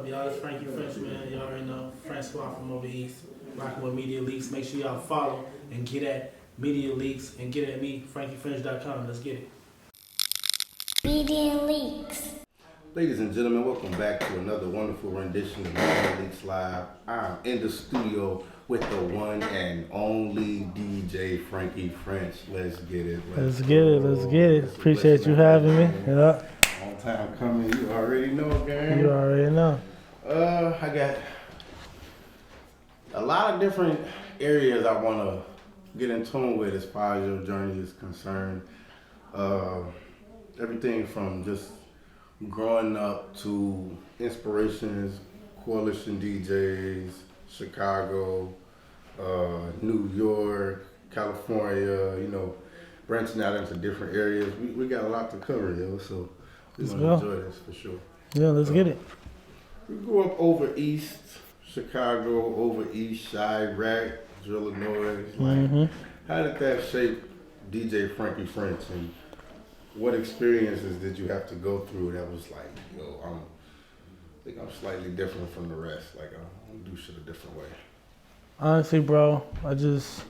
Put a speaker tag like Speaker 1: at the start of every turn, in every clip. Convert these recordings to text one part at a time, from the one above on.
Speaker 1: up, y'all? It's Frankie French, man. Y'all already know. Francois from over east. Rocking with Media Leaks. Make sure y'all follow and get at Media Leaks and get at me, FrankieFrench.com. Let's get it.
Speaker 2: Media Leaks.
Speaker 3: Ladies and gentlemen, welcome back to another wonderful rendition of Media Leaks Live. I'm in the studio with the one and only DJ Frankie French. Let's get it.
Speaker 1: Let's get it. Appreciate you having me. Yeah.
Speaker 3: Long time coming. You already know, gang.
Speaker 1: You already know.
Speaker 3: I got a lot of different areas I want to get in tune with as far as your journey is concerned. Everything from just growing up to inspirations, Coalition DJs, Chicago, New York, California, you know, branching out into different areas. We got a lot to cover, yo, so we're going to enjoy this for sure.
Speaker 1: Yeah, let's get it.
Speaker 3: We grew up over east, Chicago, over east, Chirac, Illinois. Like, how did that shape DJ Frankie French, and what experiences did you have to go through that was like, yo, I think I'm slightly different from the rest. Like, I do shit a different way.
Speaker 1: Honestly, bro, I just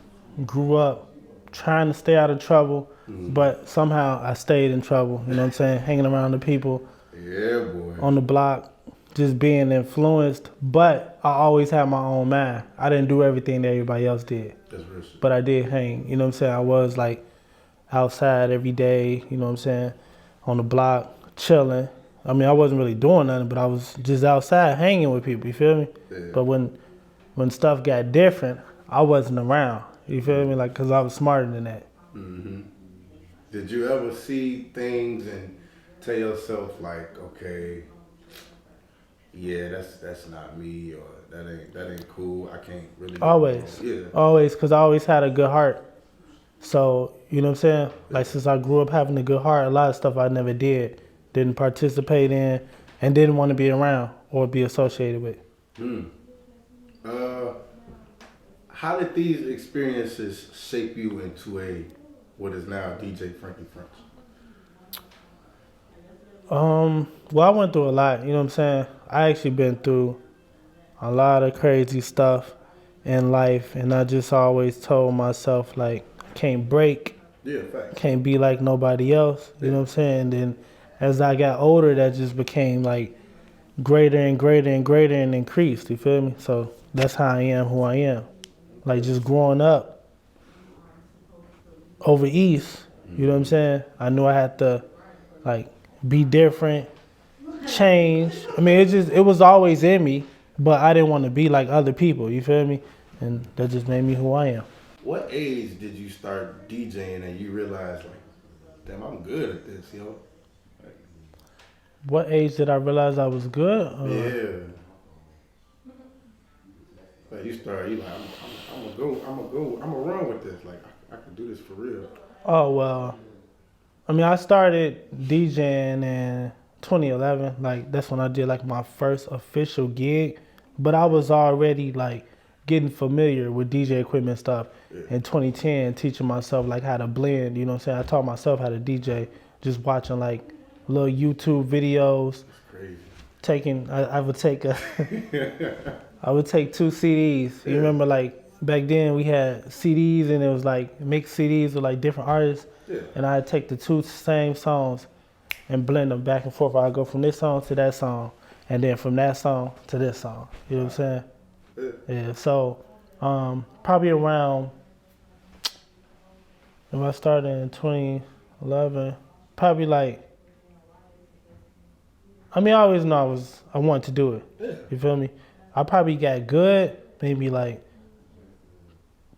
Speaker 1: grew up trying to stay out of trouble, but somehow I stayed in trouble. You know what I'm saying? Hanging around the people.
Speaker 3: Yeah, boy.
Speaker 1: On the block, just being influenced. But I always had my own mind. I didn't do everything that everybody else did.
Speaker 3: That's real shit.
Speaker 1: But I did hang. You know what I'm saying? I was like outside every day, you know what I'm saying, on the block, chilling. I mean, I wasn't really doing nothing, but I was just outside hanging with people, you feel me?
Speaker 3: Yeah.
Speaker 1: But when stuff got different, I wasn't around, you feel me? Like, because I was smarter than that.
Speaker 3: Mm-hmm. Did you ever see things and tell yourself, like, okay, yeah, that's not me, or that ain't cool, I can't really...
Speaker 1: Always.
Speaker 3: Yeah.
Speaker 1: Always, because I always had a good heart. So, you know what I'm saying? Like, since I grew up having a good heart, a lot of stuff I never didn't participate in, and didn't want to be around or be associated with.
Speaker 3: How did these experiences shape you into what is now DJ Frankie French?
Speaker 1: Well, I went through a lot, you know what I'm saying? I actually been through a lot of crazy stuff in life, and I just always told myself, like, can't break, can't be like nobody else, you know what I'm saying? And then as I got older, that just became like greater and greater and greater and increased, you feel me? So that's how I am who I am. Like, just growing up over east, you know what I'm saying? I knew I had to, like, be different, change. I mean, it was always in me, but I didn't want to be like other people, you feel me? And that just made me who I am.
Speaker 3: What age did you start DJing and you realized, like, damn, I'm good at this, yo? Like,
Speaker 1: what age did I realize I was good?
Speaker 3: Yeah. Like, you started, you like, I'm gonna run with this. Like, I can do this for real.
Speaker 1: Oh, well, I mean, I started DJing in 2011. Like, that's when I did, like, my first official gig. But I was already, like, getting familiar with DJ equipment stuff in 2010, teaching myself like how to blend, you know what I'm saying? I taught myself how to DJ, just watching like little YouTube videos.
Speaker 3: That's crazy.
Speaker 1: I would take I would take 2 CDs. You remember, like, back then we had CDs and it was like mixed CDs with like different artists.
Speaker 3: Yeah.
Speaker 1: And I'd take the 2 same songs and blend them back and forth. I'd go from this song to that song, and then from that song to this song. You know what I'm saying? Yeah, so probably around, if I started in 2011, probably like, I mean, I always know I wanted to do it.
Speaker 3: Yeah.
Speaker 1: You feel me? I probably got good maybe like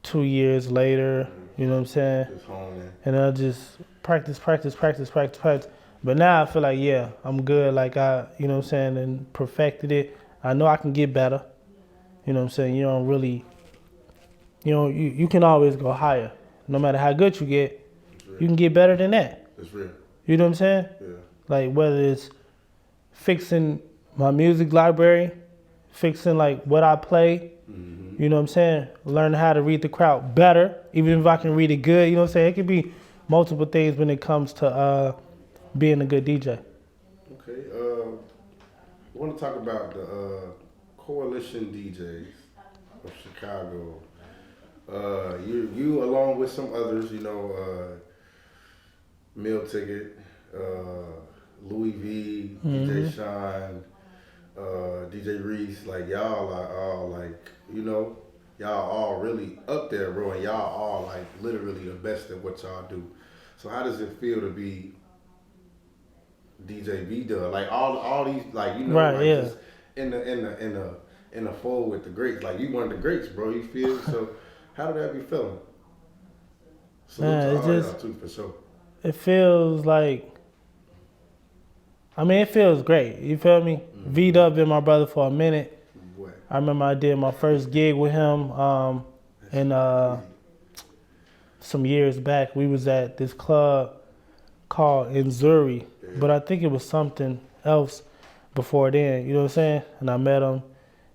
Speaker 1: 2 years later, you know what I'm saying?
Speaker 3: Just honing.
Speaker 1: And I just practice. But now I feel like, yeah, I'm good. Like, you know what I'm saying, and perfected it. I know I can get better. You know what I'm saying? You don't really, you can always go higher. No matter how good you get, you can get better than that.
Speaker 3: That's real.
Speaker 1: You know what I'm saying?
Speaker 3: Yeah.
Speaker 1: Like, whether it's fixing my music library, fixing like what I play, you know what I'm saying? Learning how to read the crowd better, even if I can read it good, you know what I'm saying? It could be multiple things when it comes to being a good DJ.
Speaker 3: Okay. I want to talk about the Coalition DJs of Chicago. You along with some others, Meal Ticket, Louis V, DJ Shine, DJ Reese, like y'all are all like, y'all all really up there, bro, and y'all all like literally the best at what y'all do. So how does it feel to be DJ V-Dub? Like all these, like,
Speaker 1: right,
Speaker 3: like
Speaker 1: yeah.
Speaker 3: just in the fold with the greats. Like, you one of the greats, bro. You feel? So how did that be feeling?
Speaker 1: Man,
Speaker 3: to all y'all too, for sure.
Speaker 1: It feels like, it feels great. You feel me? V-Dub been my brother for a minute.
Speaker 3: What?
Speaker 1: I remember I did my first gig with him some years back. We was at this club called Inzuri, but I think it was something else before then. You know what I'm saying? And I met him.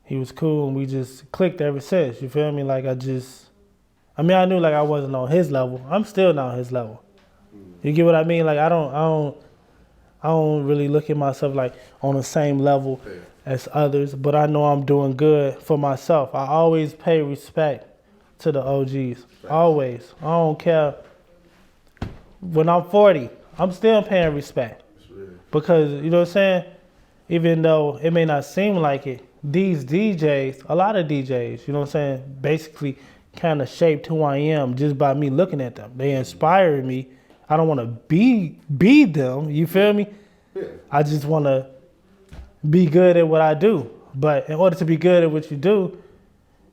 Speaker 1: He was cool, and we just clicked ever since. You feel me? Like I knew like I wasn't on his level. I'm still not on his level. You get what I mean? Like I don't really look at myself like on the same level as others, but I know I'm doing good for myself. I always pay respect to the OGs. Always. I don't care. When I'm 40, I'm still paying respect. Because, you know what I'm saying? Even though it may not seem like it, these DJs, a lot of DJs, you know what I'm saying, basically kind of shaped who I am just by me looking at them. They inspired me. I don't want to be them, you feel me?
Speaker 3: Yeah.
Speaker 1: I just want to be good at what I do. But in order to be good at what you do,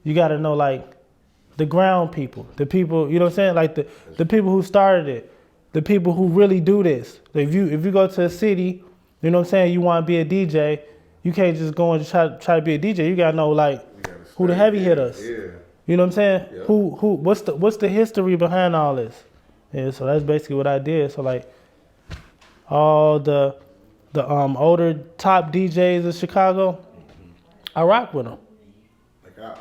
Speaker 1: you got to know, like, the ground people, the people, you know what I'm saying? Like the people who started it, the people who really do this. If you go to a city, you know what I'm saying, you want to be a DJ, you can't just go and try to be a DJ. You got to know, like, who the heavy hitters.
Speaker 3: Yeah.
Speaker 1: You know what I'm saying?
Speaker 3: Yeah.
Speaker 1: What's the history behind all this? Yeah, so that's basically what I did. So like all the older top DJs in Chicago, I rock with them.
Speaker 3: Like I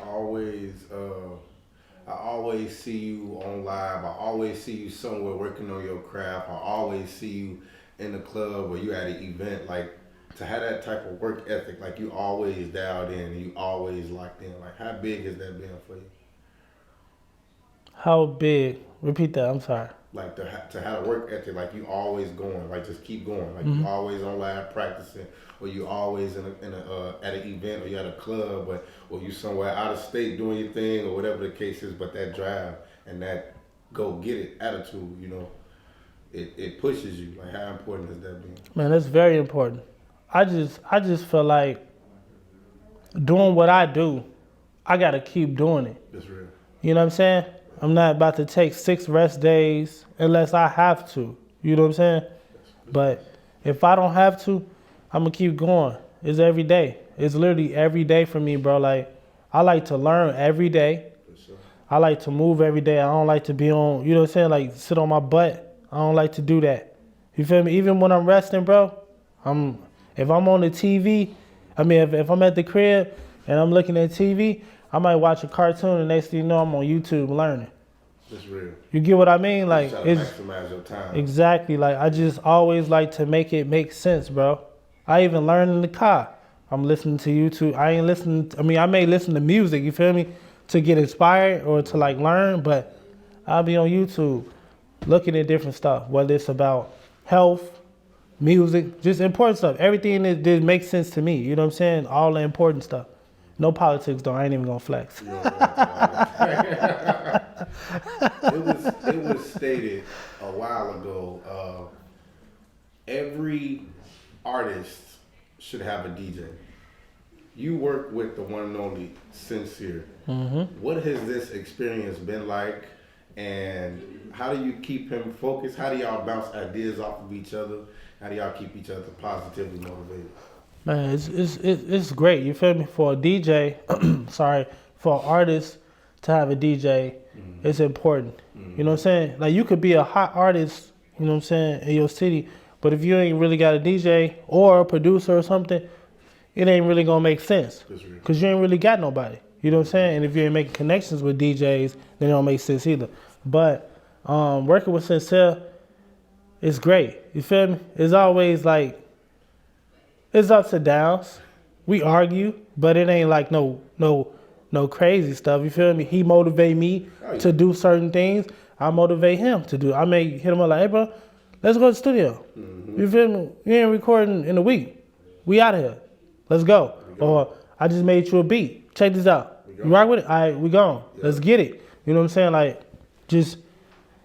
Speaker 3: always see you on live. I always see you somewhere working on your craft. I always see you in the club or you at an event. Like, to have that type of work ethic, like you always dialed in and you always locked in. Like, how big has that been for you?
Speaker 1: How big? Repeat that. I'm sorry.
Speaker 3: Like to have a work ethic, like you always going, like just keep going, like you always on live practicing, or you always at an event, or you at a club, or you somewhere out of state doing your thing, or whatever the case is. But that drive and that go get it attitude, it pushes you. Like, how important has that been?
Speaker 1: Man, that's very important. I just feel like doing what I do, I gotta keep doing it.
Speaker 3: That's real.
Speaker 1: You know what I'm saying? I'm not about to take 6 rest days unless I have to. You know what I'm saying? But if I don't have to, I'm going to keep going. It's every day. It's literally every day for me, bro. Like, I like to learn every day.
Speaker 3: Sure.
Speaker 1: I like to move every day. I don't like to be on, you know what I'm saying, like sit on my butt. I don't like to do that. You feel me? Even when I'm resting, bro, if I'm on the TV, if I'm at the crib and I'm looking at TV, I might watch a cartoon and next thing you know, I'm on YouTube learning.
Speaker 3: That's real.
Speaker 1: You get what I mean? Like,
Speaker 3: try to maximize your time.
Speaker 1: Exactly. Like, I just always like to make it make sense, bro. I even learn in the car. I'm listening to YouTube. I may listen to music, you feel me, to get inspired or to like learn, but I'll be on YouTube looking at different stuff, whether it's about health, music, just important stuff. Everything that makes sense to me, you know what I'm saying? All the important stuff. No politics, though. I ain't even gonna flex.
Speaker 3: It was stated a while ago. Every artist should have a DJ. You work with the one and only Sincere. Mm-hmm. What has this experience been like, and how do you keep him focused? How do y'all bounce ideas off of each other? How do y'all keep each other positively motivated?
Speaker 1: Man, it's great. You feel me? For a DJ, for an artist to have a DJ, it's important. You know what I'm saying? Like, you could be a hot artist, you know what I'm saying, in your city, but if you ain't really got a DJ or a producer or something, it ain't really gonna make sense. Because you ain't really got nobody. You know what I'm saying? And if you ain't making connections with DJs, then it don't make sense either. But working with Sincere, it's great. You feel me? It's always like, it's ups and downs. We argue, but it ain't like no crazy stuff. You feel me? He motivate me to do certain things. I motivate him to do. I may hit him up like, hey, bro, let's go to the studio. Mm-hmm. You feel me? You ain't recording in a week. We out of here. Let's go. Or I just made you a beat. Check this out. You rock with it? All right, we gone. Yep. Let's get it. You know what I'm saying? Like, just,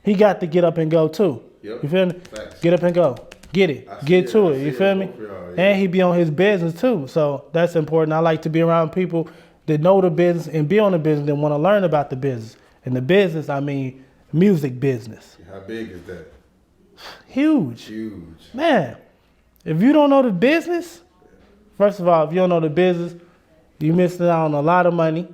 Speaker 1: he got to get up and go too. Yep. You feel me? Thanks. Get up and go. Get it. Get to it. You feel me? And he be on his business too. So that's important. I like to be around people that know the business and be on the business and want to learn about the business. And the business, I mean, music business.
Speaker 3: How big is that?
Speaker 1: Huge.
Speaker 3: Huge.
Speaker 1: Man, if you don't know the business, first of all, if you don't know the business, you're missing out on a lot of money.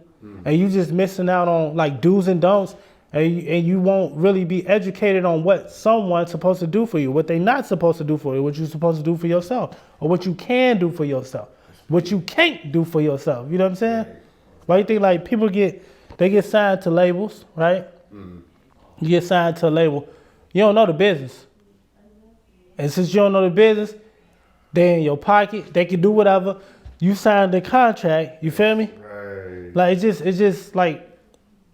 Speaker 1: And you just missing out on like do's and don'ts. And you won't really be educated on what someone's supposed to do for you, what they're not supposed to do for you, what you're supposed to do for yourself, or what you can do for yourself, what you can't do for yourself. You know what I'm saying? Why you think like people get signed to labels, right? You get signed to a label. You don't know the business. And since you don't know the business, they in your pocket, they can do whatever. You signed the contract, you feel me?
Speaker 3: Right.
Speaker 1: Like it's just like,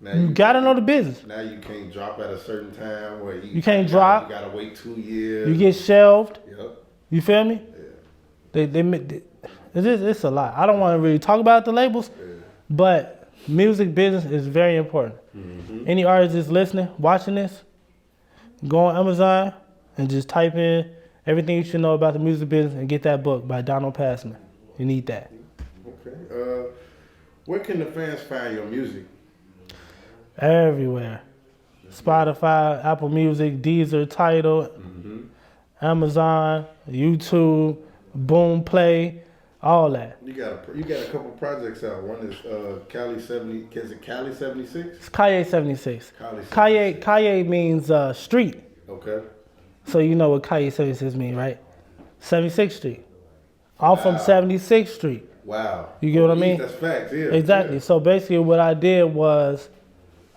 Speaker 1: now you gotta know the business.
Speaker 3: Now you can't drop at a certain time where
Speaker 1: you can't drop.
Speaker 3: You gotta wait 2 years.
Speaker 1: You get shelved.
Speaker 3: Yep.
Speaker 1: You feel me? Yeah. It's a lot. I don't want to really talk about the labels, but music business is very important. Mm-hmm. Any artist that's listening, watching this, go on Amazon and just type in everything you should know about the music business and get that book by Donald Passman. You need that.
Speaker 3: Okay. Where can the fans find your music?
Speaker 1: Everywhere. Spotify, Apple Music, Deezer, Tidal, Amazon, YouTube, Boom Play, all that.
Speaker 3: You got a couple projects out. One is Cali 70. Is it Cali 76?
Speaker 1: It's Calle 76. Calle means street.
Speaker 3: Okay.
Speaker 1: So you know what Calle 76 means, right? 76th Street. All from 76th Street.
Speaker 3: Wow.
Speaker 1: You get what I mean?
Speaker 3: That's facts, yeah.
Speaker 1: Exactly.
Speaker 3: Yeah.
Speaker 1: So basically what I did was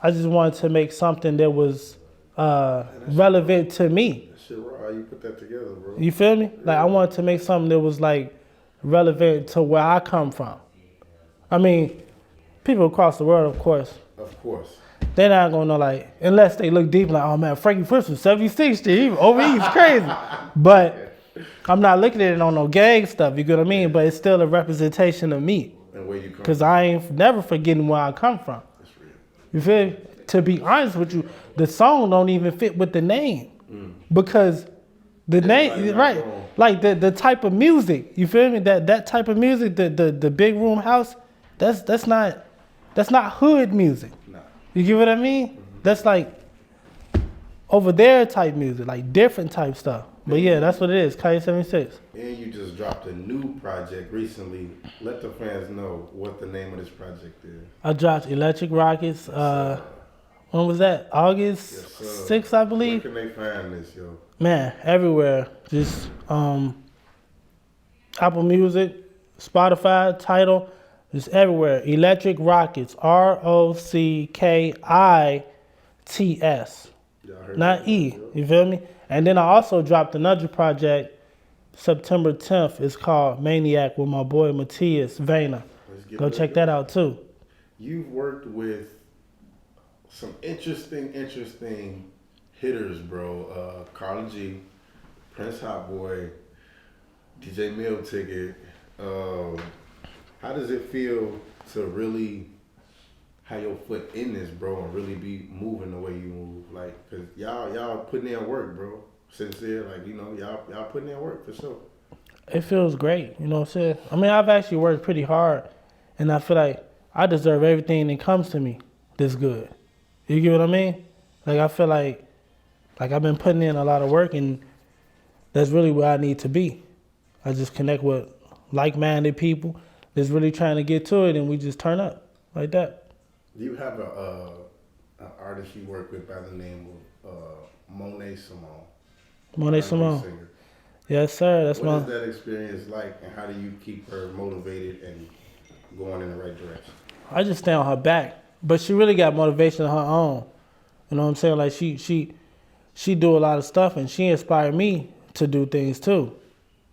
Speaker 1: I just wanted to make something that was relevant to me.
Speaker 3: That shit raw. You put that together, bro.
Speaker 1: You feel me? Like I wanted to make something that was like relevant to where I come from. I mean, people across the world, of course.
Speaker 3: Of course.
Speaker 1: They're not gonna know, like, unless they look deep, like, oh man, Frankie French was 76th Street, over he's crazy. But I'm not looking at it on no gang stuff, you get what I mean? But it's still a representation of me.
Speaker 3: And where you come from.
Speaker 1: Because I ain't never forgetting where I come from.
Speaker 3: That's real.
Speaker 1: You feel me? To be honest with you, the song don't even fit with the name. Because the name, right, like the type of music, you feel me? That type of music, the big room house, that's not hood music.
Speaker 3: Nah.
Speaker 1: You get what I mean? That's like over there type music, like different type stuff. But yeah, that's what it is, Calle 76.
Speaker 3: And you just dropped a new project recently. Let the fans know what the name of this project is.
Speaker 1: I dropped Electric Rockets. When was that? August 6th, I believe.
Speaker 3: Where can they find this, yo?
Speaker 1: Man, everywhere. Just Apple Music, Spotify, Tidal, just everywhere. Electric Rockets, ROCKITS. Not E, you feel me? And then I also dropped another project September 10th. It's called Maniac with my boy Matthias Vayner. Go check that out too.
Speaker 3: You've worked with some interesting hitters, bro. Carla G, Prince Hot Boy, DJ Meal Ticket. How does it feel to really have your foot in this, bro, and really be moving the way you move? Like, cause y'all putting in work, bro. Sincere, like, you know, y'all putting in work for sure.
Speaker 1: It feels great, you know what I'm saying? I mean, I've actually worked pretty hard, and I feel like I deserve everything that comes to me this good. You get what I mean? Like, I feel like I've been putting in a lot of work, and that's really where I need to be. I just connect with like-minded people that's really trying to get to it, and we just turn up like that.
Speaker 3: Do you have an artist you work with by the name of Monet Simone?
Speaker 1: Monet Simone. Yes, sir. That's
Speaker 3: what is that experience like, and how do you keep her motivated and going in the right direction?
Speaker 1: I just stay on her back, but she really got motivation of her own. You know what I'm saying? Like she do a lot of stuff, and she inspired me to do things too.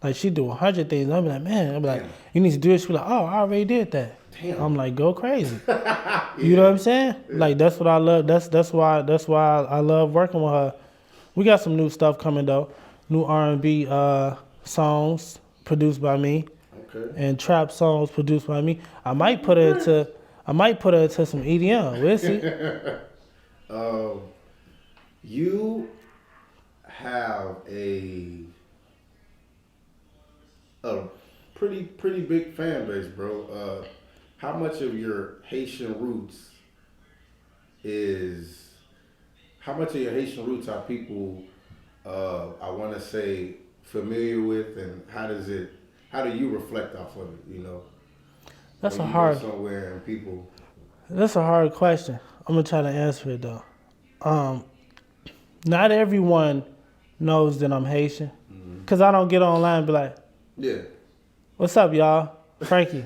Speaker 1: Like she do 100 things. I'm like, man. I'm like,
Speaker 3: Damn.
Speaker 1: you need to do it. She be like, oh, I already did that.
Speaker 3: Damn.
Speaker 1: I'm like, go crazy.
Speaker 3: Yeah.
Speaker 1: You know what I'm saying?
Speaker 3: Yeah.
Speaker 1: Like that's what I love. That's why I love working with her. We got some new stuff coming though. New R&B songs produced by me,
Speaker 3: Okay.
Speaker 1: and trap songs produced by me. I might put her into some EDM. We'll see.
Speaker 3: You have a pretty big fan base, bro. How much of your Haitian roots are people I want to say familiar with, and how do you reflect off of it? You know,
Speaker 1: That's
Speaker 3: when
Speaker 1: a
Speaker 3: you
Speaker 1: hard.
Speaker 3: go somewhere and people.
Speaker 1: That's a hard question. I'm gonna try to answer it though. Not everyone knows that I'm Haitian, cause I don't get online and be like,
Speaker 3: Yeah.
Speaker 1: "What's up, y'all? Frankie,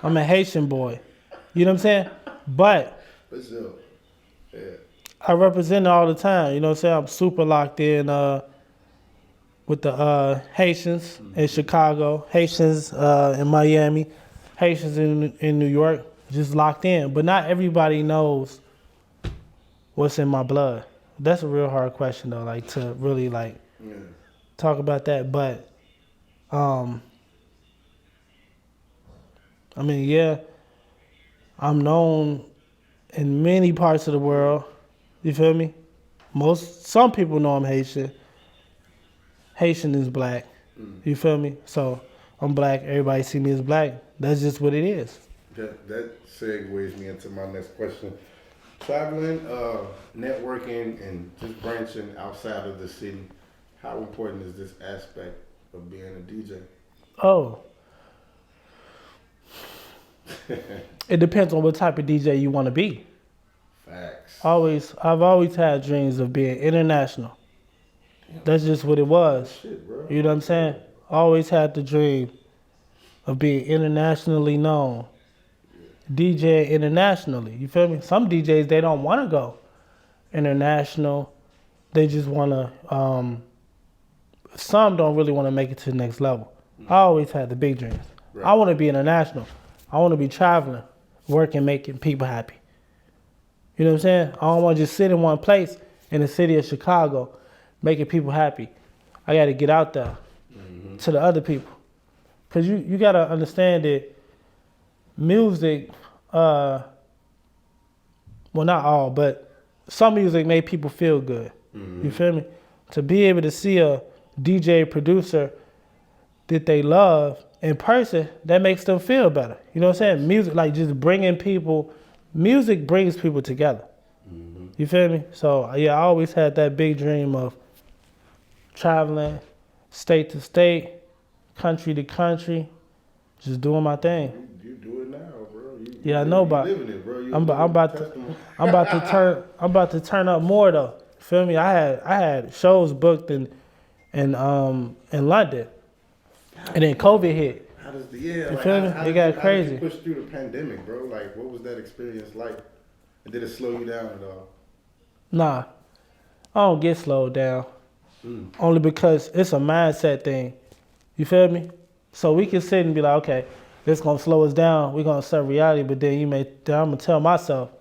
Speaker 1: I'm a Haitian boy." You know what I'm saying? But
Speaker 3: For sure. Yeah.
Speaker 1: I represent it all the time. You know what I'm saying? I'm super locked in with the Haitians in Chicago, Haitians in Miami, Haitians in New York, just locked in. But not everybody knows what's in my blood. That's a real hard question though, like to really like
Speaker 3: Yeah.
Speaker 1: talk about that. But I mean, yeah, I'm known in many parts of the world. You feel me? Some people know I'm Haitian. Haitian is black. You feel me? So I'm black. Everybody see me as black. That's just what it is.
Speaker 3: That segues me into my next question. Traveling, networking, and just branching outside of the city, how important is this aspect of being a DJ?
Speaker 1: Oh. It depends on what type of DJ you want to be.
Speaker 3: Facts.
Speaker 1: I've always had dreams of being international. That's just what it was.
Speaker 3: Shit, bro.
Speaker 1: You know what I'm saying? Always had the dream of being internationally known. DJ internationally. You feel me? Some DJs, they don't want to go international. They just want to, some don't really want to make it to the next level. I always had the big dreams.
Speaker 3: Right.
Speaker 1: I want to be international. I want to be traveling, working, making people happy. You know what I'm saying? I don't want to just sit in one place in the city of Chicago making people happy. I got to get out there to the other people. Because you got to understand that music, well, not all, but some music made people feel good. You feel me? To be able to see a DJ producer that they love in person, that makes them feel better. You know what I'm saying? Music, like just bringing people, music brings people together. You feel me? So, yeah, I always had that big dream of traveling state to state, country to country, just doing my thing.
Speaker 3: You do it now, bro.
Speaker 1: Yeah, I know about
Speaker 3: living it, bro.
Speaker 1: I'm about to turn up more though. Feel me? I had shows booked in London, and then COVID hit.
Speaker 3: How does
Speaker 1: You feel me? It got crazy.
Speaker 3: How did you push through the pandemic, bro? Like, what was that experience like? And did it slow you down at all?
Speaker 1: Nah, I don't get slowed down. Only because it's a mindset thing. You feel me? So we can sit and be like, okay, this gonna slow us down. We're gonna serve reality, but then I'm gonna tell myself,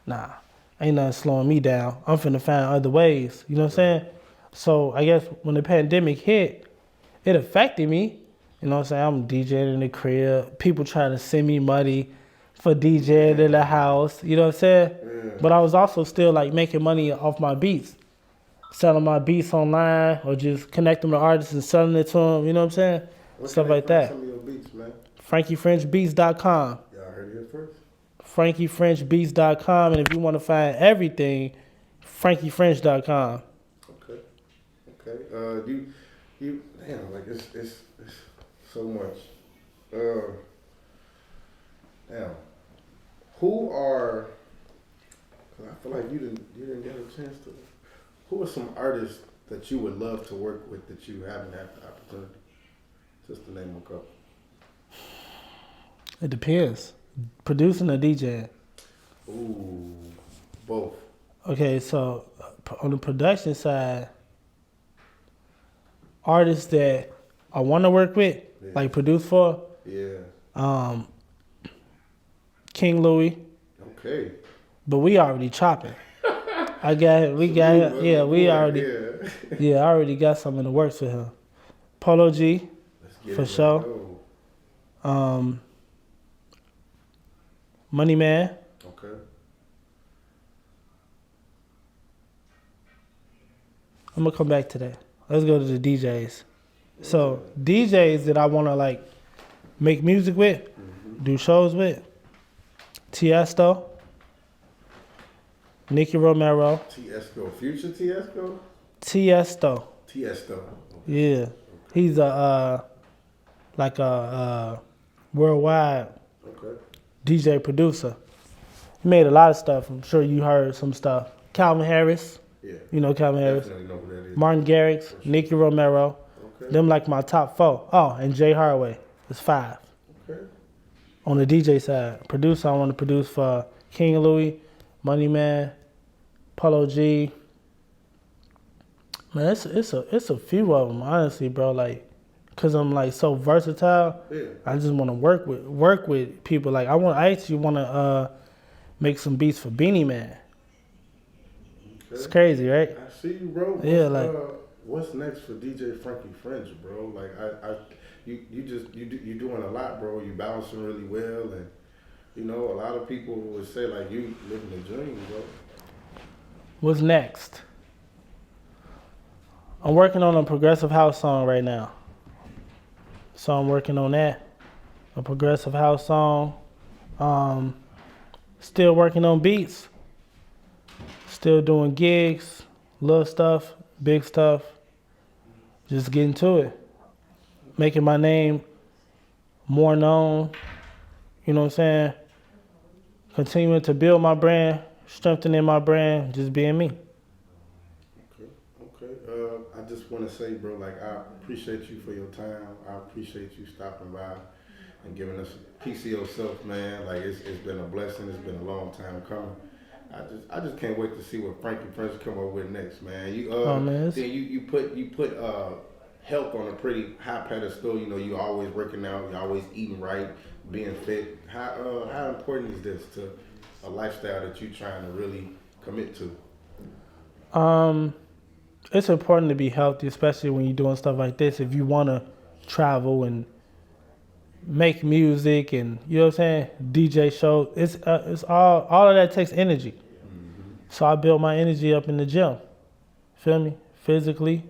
Speaker 1: nah, ain't nothing slowing me down. I'm finna find other ways. You know what I'm saying? So I guess when the pandemic hit, it affected me. You know what I'm saying? I'm DJing in the crib. People trying to send me money for DJing in the house. You know what I'm saying?
Speaker 3: Yeah.
Speaker 1: But I was also still like making money off my beats. Selling my beats online or just connecting with artists and selling it to them. You know what I'm saying?
Speaker 3: Where
Speaker 1: Stuff
Speaker 3: can they
Speaker 1: like
Speaker 3: find
Speaker 1: that.
Speaker 3: Some of your beats, man.
Speaker 1: FrankieFrenchBeats.com.
Speaker 3: Y'all heard it here first.
Speaker 1: FrankieFrenchBeats.com. And if you want to find everything, FrankieFrench.com.
Speaker 3: Okay. You damn, like it's so much. Now, who are? Cause I feel like you didn't get a chance to. Who are some artists that you would love to work with that you haven't had the opportunity? Just to name a couple.
Speaker 1: It depends. Producing or DJing.
Speaker 3: Ooh, both.
Speaker 1: Okay, so on the production side, artists that I want to work with, like produce for.
Speaker 3: Yeah.
Speaker 1: King Louis.
Speaker 3: Okay.
Speaker 1: But we already chopping. I already got something in the works with him. Polo G, for sure. Money Man.
Speaker 3: Okay.
Speaker 1: I'm gonna come back to that. Let's go to the DJs. So DJs that I wanna like make music with, do shows with. Tiesto, Nicky Romero.
Speaker 3: Tiesto, future Tiesto?
Speaker 1: Tiesto.
Speaker 3: Tiesto. Okay.
Speaker 1: Yeah. He's a worldwide DJ producer. He made a lot of stuff. I'm sure you heard some stuff. Calvin Harris.
Speaker 3: Yeah.
Speaker 1: You know Calvin Harris.
Speaker 3: Definitely know who that is.
Speaker 1: Martin Garrix, Nicky Romero.
Speaker 3: Okay.
Speaker 1: Them like my top 4. Oh, and Jay Hardway. It's 5.
Speaker 3: Okay.
Speaker 1: On the DJ side. Producer, I want to produce for King Louis, Money Man, Polo G. Man, it's a few of them, honestly, bro. Like, cause I'm like so versatile.
Speaker 3: Yeah.
Speaker 1: I just want to work with people. Like, I actually want to make some beats for Beanie Man. Okay. It's crazy, right?
Speaker 3: I see you, bro. What's next for DJ Frankie French, bro? Like, you doing a lot, bro. You balancing really well, and you know, a lot of people would say like you living the dream, bro.
Speaker 1: What's next? I'm working on a progressive house song right now. So I'm working on that. A progressive house song. Still working on beats. Still doing gigs, little stuff, big stuff. Just getting to it. Making my name more known. You know what I'm saying? Continuing to build my brand, strengthening my brand, just being me.
Speaker 3: Okay. I just want to say, bro, like, I appreciate you for your time. I appreciate you stopping by and giving us a piece of yourself, man. Like, it's been a blessing. It's been a long time coming. I just can't wait to see what Frankie French come up with next, man. You put health on a pretty high pedestal. You know, you always working out, you always eating right, being fit. How important is this to a lifestyle that you're trying to really commit to?
Speaker 1: It's important to be healthy, especially when you're doing stuff like this. If you want to travel and make music and, you know what I'm saying, DJ shows, it's all of that takes energy. Mm-hmm. So I build my energy up in the gym. Feel me? Physically,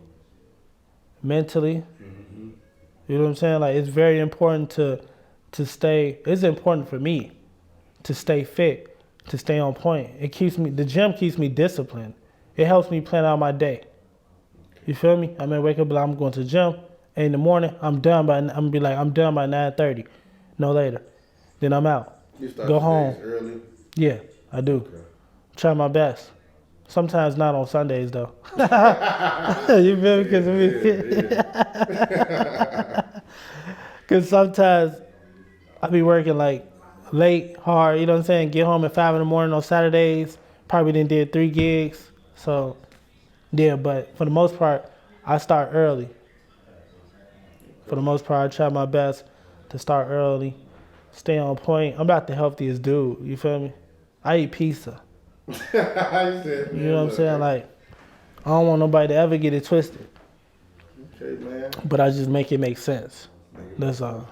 Speaker 1: mentally. Mm-hmm. You know what I'm saying? Like, it's very important to stay, it's important for me to stay fit, to stay on point. The gym keeps me disciplined. It helps me plan out my day. You feel me? I mean, wake up, like, I'm going to the gym. And in the morning, I'm done by 9:30, no later. Then I'm out.
Speaker 3: You start
Speaker 1: go home
Speaker 3: early?
Speaker 1: Yeah, I do. Okay. Try my best. Sometimes not on Sundays though. You feel me? Because sometimes I be working like late, hard. You know what I'm saying? Get home at 5 a.m. on Saturdays. Probably did 3 gigs. So yeah, but for the most part, I start early. For the most part, I try my best to start early, stay on point. I'm about the healthiest dude, you feel me? I eat pizza. You know what I'm saying? Like, I don't want nobody to ever get it twisted.
Speaker 3: Okay, man.
Speaker 1: But I just make it make sense. That's all.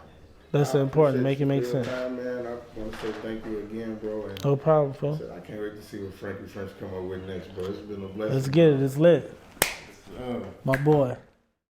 Speaker 1: That's important, make it make sense.
Speaker 3: Time, man. I want to say thank you again, bro. And
Speaker 1: no problem, Phil.
Speaker 3: I can't wait to see what Frankie French come up with next, bro. It's been a blessing.
Speaker 1: Let's get it, it's lit. My boy.